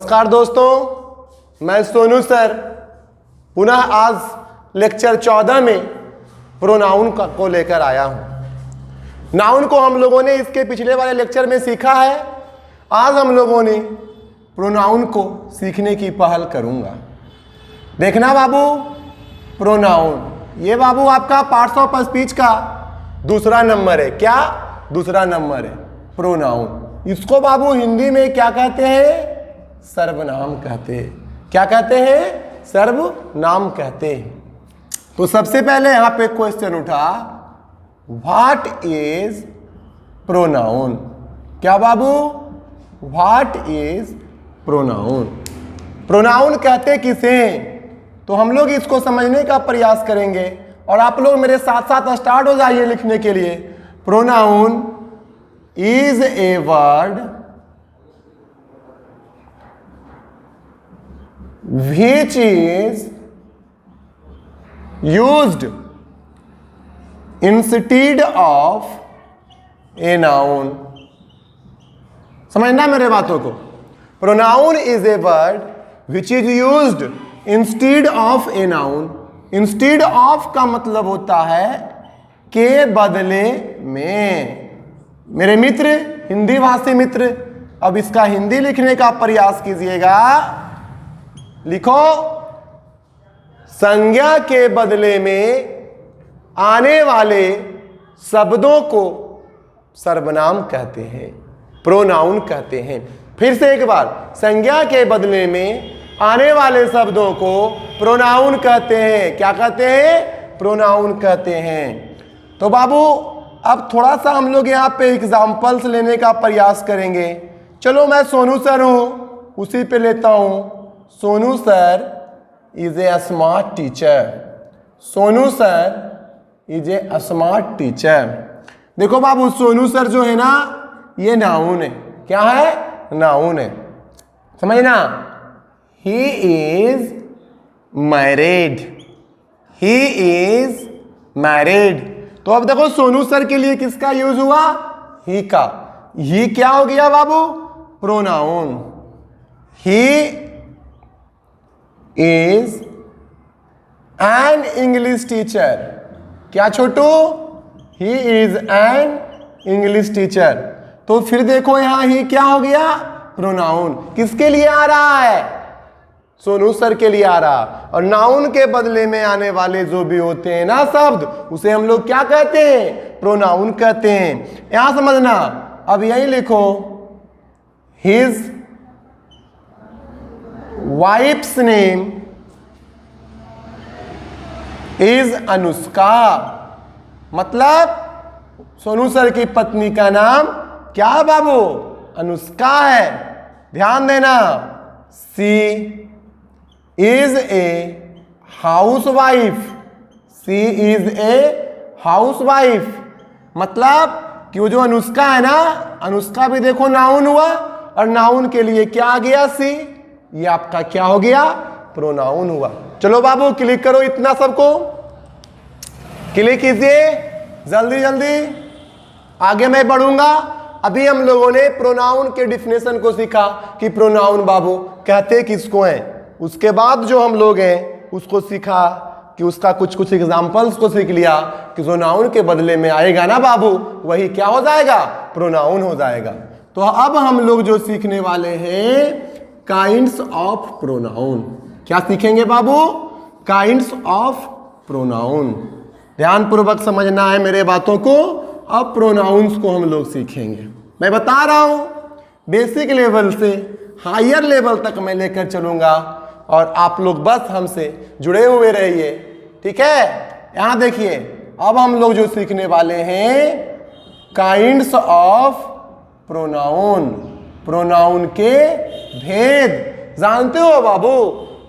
नमस्कार दोस्तों, मैं सोनू सर पुनः आज लेक्चर 14 में प्रोनाउन को लेकर आया हूं। नाउन को हम लोगों ने इसके पिछले वाले लेक्चर में सीखा है। आज हम लोगों ने प्रोनाउन को सीखने की पहल करूंगा। देखना बाबू, प्रोनाउन ये बाबू आपका पार्ट्स ऑफ स्पीच का दूसरा नंबर है। क्या दूसरा नंबर है? प्रोनाउन। इसको बाबू हिंदी में क्या कहते हैं? सर्वनाम कहते हैं। क्या कहते हैं? सर्वनाम कहते हैं। तो सबसे पहले यहां पे क्वेश्चन उठा, व्हाट इज प्रोनाउन? क्या बाबू? What is pronoun? प्रोनाउन कहते किसे? तो हम लोग इसको समझने का प्रयास करेंगे और आप लोग मेरे साथ साथ स्टार्ट हो जाइए लिखने के लिए। Pronoun is a word which is used instead of a noun। समझना मेरे बातों को। Pronoun is a word which is used instead of a noun. Instead of का मतलब होता है के बदले में। मेरे मित्र, हिंदी भाषी मित्र, अब इसका हिंदी लिखने का प्रयास कीजिएगा। लिखो, संज्ञा के बदले में आने वाले शब्दों को सर्वनाम कहते हैं, प्रोनाउन कहते हैं। फिर से एक बार, संज्ञा के बदले में आने वाले शब्दों को प्रोनाउन कहते हैं। क्या कहते हैं? प्रोनाउन कहते हैं। तो बाबू अब थोड़ा सा हम लोग यहाँ पे एग्जाम्पल्स लेने का प्रयास करेंगे। चलो, मैं सोनू सर हूँ, उसी पे लेता हूँ। Sonu sir is a smart teacher. Sonu sir is a smart teacher. देखो बाबू, सोनू सर जो है ना, ये नाउन है। क्या है? नाउन है। समझना। He is married. He is married. तो अब देखो, सोनू सर के लिए किसका यूज हुआ? ही का। ही क्या हो गया बाबू? Pronoun. He is an English teacher। क्या छोटू? he is an English teacher। तो फिर देखो यहां ही क्या हो गया? प्रोनाउन। किसके लिए आ रहा है? सोनू सर के लिए आ रहा। और नाउन के बदले में आने वाले जो भी होते हैं ना शब्द, उसे हम लोग क्या कहते हैं? प्रोनाउन कहते हैं। यहां समझना। अब यही लिखो, his wife's name is Anushka. मतलब सोनू सर की पत्नी का नाम क्या है बाबू? अनुष्का है। ध्यान देना। She is a housewife. She is a housewife. मतलब कि वो जो अनुष्का है ना, अनुष्का भी देखो नाउन हुआ, और नाउन के लिए क्या आ गया? सी। ये आपका क्या हो गया? प्रोनाउन हुआ। चलो बाबू, क्लिक करो, इतना सबको क्लिक कीजिए जल्दी जल्दी। आगे मैं बढ़ूंगा। अभी हम लोगों ने प्रोनाउन के डिफिनेशन को सीखा कि प्रोनाउन बाबू कहते किसको हैं। उसके बाद जो हम लोग हैं उसको सीखा कि उसका कुछ एग्जांपल्स को सीख लिया कि जो नाउन के बदले में आएगा ना बाबू, वही क्या हो जाएगा? प्रोनाउन हो जाएगा। तो अब हम लोग जो सीखने वाले हैं, काइंड्स ऑफ प्रोनाउन। क्या सीखेंगे बाबू? Kinds of pronoun. ध्यान पूर्वक समझना है मेरे बातों को। अब प्रोनाउंस को हम लोग सीखेंगे। मैं बता रहा हूं, बेसिक लेवल से हायर लेवल तक मैं लेकर चलूंगा और आप लोग बस हमसे जुड़े हुए रहिए। ठीक है? यहां देखिए, अब हम लोग जो सीखने वाले हैं, काइंड्स ऑफ प्रोनाउन। प्रोनाउन के भेद जानते हो बाबू।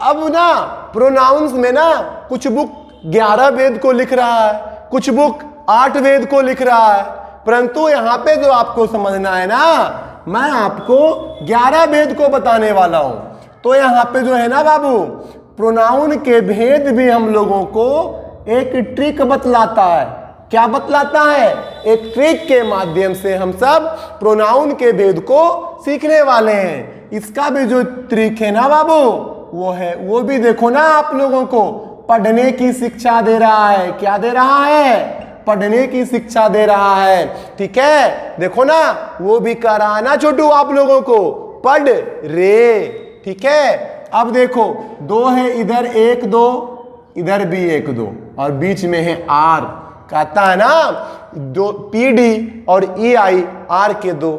अब ना प्रोनाउंस में ना कुछ बुक 11 वेद को लिख रहा है, कुछ बुक 8 वेद को लिख रहा है, परंतु यहाँ पे जो आपको समझना है ना, मैं आपको 11 वेद को बताने वाला हूं। तो यहाँ पे जो है ना बाबू, प्रोनाउन के भेद भी हम लोगों को एक ट्रिक बतलाता है। क्या बतलाता है? एक ट्रिक के माध्यम से हम सब प्रोनाउन के भेद को सीखने वाले हैं। इसका भी जो ट्रिक है ना बाबू वो है, वो भी देखो ना आप लोगों को पढ़ने की शिक्षा दे रहा है। क्या दे रहा है? पढ़ने की शिक्षा दे रहा है। ठीक है, देखो ना वो भी कह रहा है ना छोटू आप लोगों को, पढ़ रे। ठीक है, अब देखो दो है इधर, एक दो इधर भी एक दो, और बीच में है आर। कहता है ना दो पी डी और ई आई आर के दो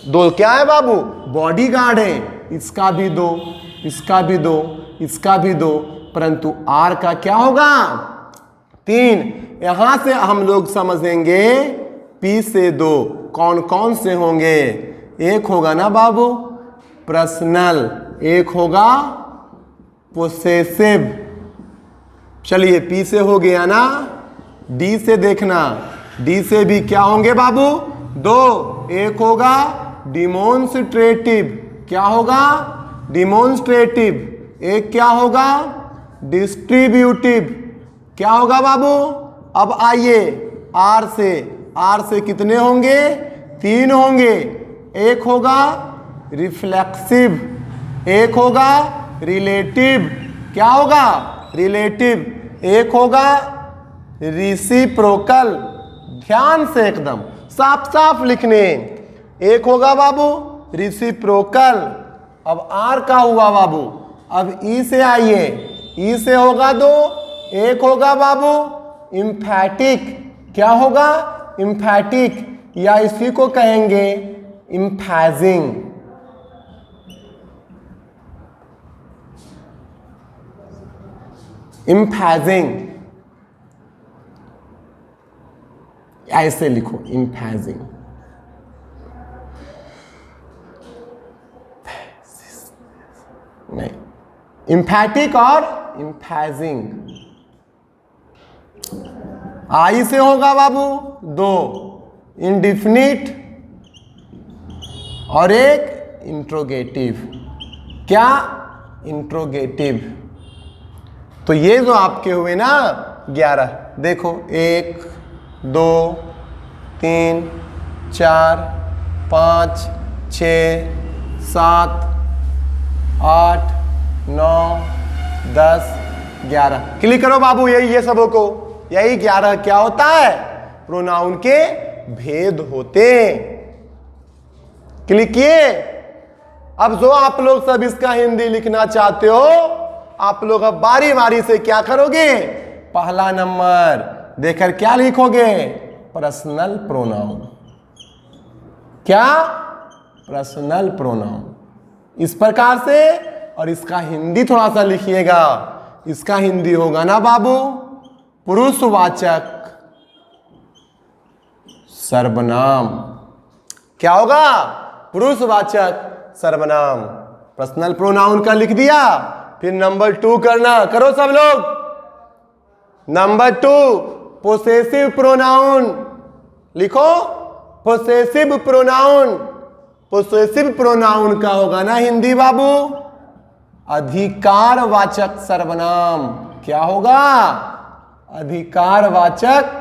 दो क्या है बाबू? बॉडी गार्ड है। इसका भी दो, इसका भी दो, इसका भी दो, परंतु आर का क्या होगा? 3। यहां से हम लोग समझेंगे पी से 2 कौन कौन से होंगे। एक होगा ना बाबू पर्सनल, एक होगा पोसेसिव। चलिए पी से हो गया ना, डी से देखना, डी से भी क्या होंगे बाबू? 2। एक होगा डिमोन्स्ट्रेटिव, क्या होगा? डिमोन्स्ट्रेटिव। एक क्या होगा? डिस्ट्रीब्यूटिव, क्या होगा बाबू? अब आइए आर से कितने होंगे? 3 होंगे। एक होगा रिफ्लेक्सिव, एक होगा रिलेटिव, क्या होगा? रिलेटिव। एक होगा रिसिप्रोकल। ध्यान से एकदम साफ साफ लिखने। एक होगा बाबू रिसिप्रोकल। अब आर का हुआ बाबू। अब ई से आइए, ई से होगा 2। एक होगा बाबू इम्फैटिक, क्या होगा? इम्फैटिक, या इसी को कहेंगे इम्फैजिंग। इम्फैजिंग, ऐसे लिखो इम्फैजिंग। नहीं, इम्फैटिक और इम्फैजिंग। आई से होगा बाबू 2 इंडिफिनिट और एक इंट्रोगेटिव, क्या? इंट्रोगेटिव। तो ये जो आपके हुए ना 11, देखो 1 2 3 4 5 6 7 8 9 10 11। क्लिक करो बाबू, यही ये सबों को, यही 11 क्या होता है? प्रोनाउन के भेद होते। क्लिक किए। अब जो आप लोग सब इसका हिंदी लिखना चाहते हो, आप लोग अब बारी बारी से क्या करोगे? पहला नंबर देकर क्या लिखोगे? Personal pronoun. क्या? Personal pronoun. इस प्रकार से। और इसका हिंदी थोड़ा सा लिखिएगा। इसका हिंदी होगा ना बाबू पुरुषवाचक सर्वनाम। क्या होगा? पुरुषवाचक सर्वनाम। पर्सनल प्रोनाउन का लिख दिया। फिर नंबर 2 करना, करो सब लोग। नंबर 2 पोसेसिव प्रोनाउन लिखो। पोसेसिव प्रोनाउन, पोसेसिव प्रोनाउन का होगा ना हिंदी बाबू अधिकारवाचक सर्वनाम। क्या होगा? अधिकारवाचक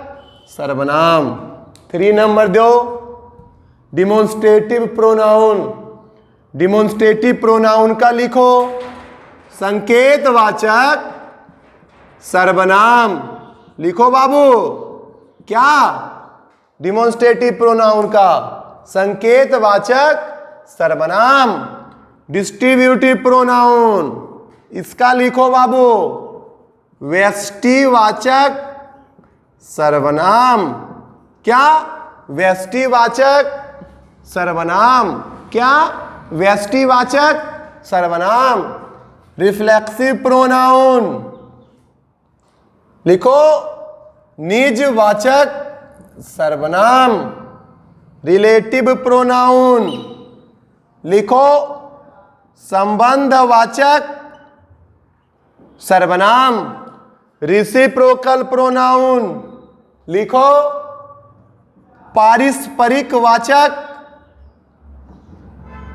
सर्वनाम। 3 नंबर दो डिमोन्स्ट्रेटिव प्रोनाउन। डिमोन्स्ट्रेटिव प्रोनाउन का लिखो संकेतवाचक सर्वनाम। लिखो बाबू, क्या? डिमोन्स्ट्रेटिव प्रोनाउन का संकेतवाचक सर्वनाम। डिस्ट्रीब्यूटिव प्रोनाउन, इसका लिखो बाबू व्यष्टिवाचक सर्वनाम। क्या? व्यष्टिवाचक सर्वनाम। क्या? व्यष्टिवाचक सर्वनाम। रिफ्लेक्सिव प्रोनाउन लिखो निजवाचक सर्वनाम। रिलेटिव प्रोनाउन लिखो संबंधवाचक सर्वनाम। रिसिप्रोकल प्रोनाउन लिखो पारस्परिक वाचक,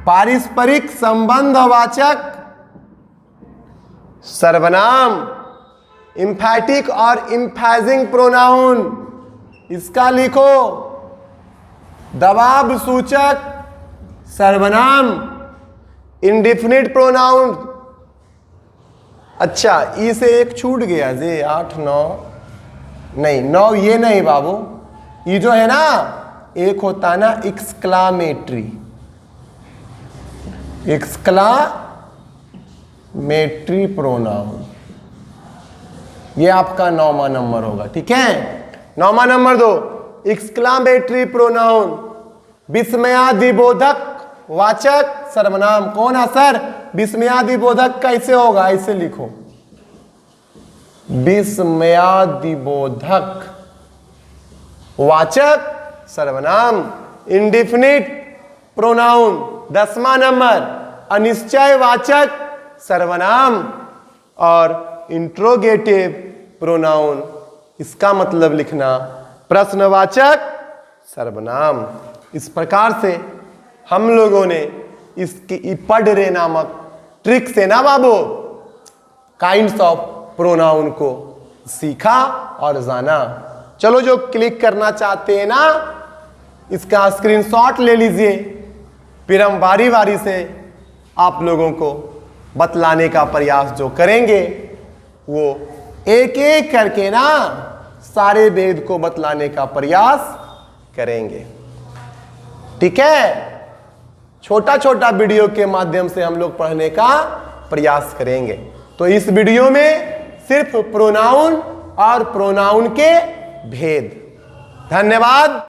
पारस्परिक संबंधवाचक सर्वनाम। इम्फैटिक और इम्फैजिंग प्रोनाउन, इसका लिखो दबाव सूचक सर्वनाम। Indefinite pronoun. अच्छा, ई से एक छूट गया जी, 8 9 नहीं, 9 ये नहीं बाबू, ये जो है ना एक होता है ना एक्सक्लामेटरी, एक्सक्लामेटरी प्रोनाउन, ये आपका 9वां नंबर होगा। ठीक है, 9वां नंबर दो, एक्सक्लामेटरी प्रोनाउन, विस्मयादिबोधक वाचक सर्वनाम। कौन है सर? विस्मयादिबोधक कैसे होगा? ऐसे लिखो, विस्मयादिबोधक वाचक सर्वनाम, इंडिफिनिट प्रोनाउन। 10वां नंबर, अनिश्चयवाचक सर्वनाम और इंट्रोगेटिव प्रोनाउन, इसका मतलब लिखना प्रश्नवाचक सर्वनाम। इस प्रकार से हम लोगों ने इसकी पढ़ रे नामक ट्रिक से ना बाबू काइंड्स ऑफ प्रोनाउन को सीखा और जाना। चलो, जो क्लिक करना चाहते हैं ना इसका स्क्रीनशॉट ले लीजिए, फिर हम बारी बारी से आप लोगों को बतलाने का प्रयास जो करेंगे वो एक एक करके ना सारे वेद को बतलाने का प्रयास करेंगे। ठीक है, छोटा छोटा वीडियो के माध्यम से हम लोग पढ़ने का प्रयास करेंगे। तो इस वीडियो में सिर्फ प्रोनाउन और प्रोनाउन के भेद। धन्यवाद।